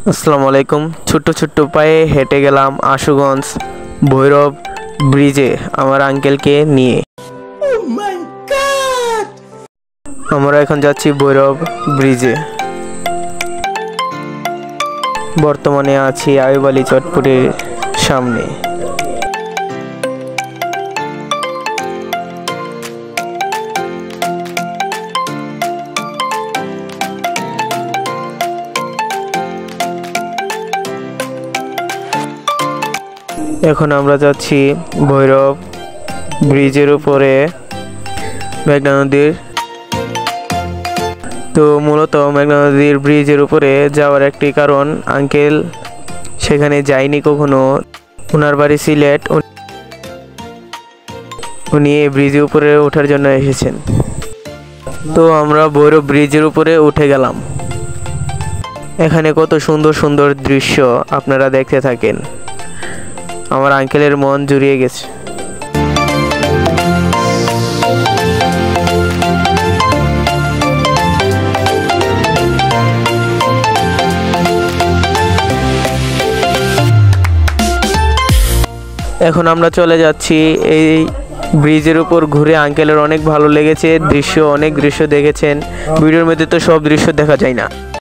আসসালামু আলাইকুম। ছোট্ট ছোট্ট পায়ে হেঁটে গেলাম আশুগঞ্জ ভৈরব ব্রিজে আমার আঙ্কেলকে নিয়ে। আমরা এখন যাচ্ছি ভৈরব ব্রিজে। বর্তমানে আছি আইয়ুব আলী চটপুরের সামনে। এখন আমরা যাচ্ছি ভৈরব ব্রিজের উপরে মেঘনা নদীর। তো মূলত মেঘনা নদীর ব্রিজের উপরে যাওয়ার একটি কারণ, আঙ্কেল সেখানে যায়নি কখনো, ওনার বাড়ি সিলেট, উনি এই ব্রিজের উপরে ওঠার জন্য এসেছেন। তো আমরা ভৈরব ব্রিজের উপরে উঠে গেলাম। এখানে কত সুন্দর সুন্দর দৃশ্য আপনারা দেখতে থাকেন। আমার আঙ্কেলের মন জুড়িয়ে গেছে। এখন আমরা চলে যাচ্ছি এই ব্রিজের উপর ঘুরে। আঙ্কেলের অনেক ভালো লেগেছে, অনেক দৃশ্য দেখেছেন। ভিডিওর মধ্যে তো সব দৃশ্য দেখা যায় না।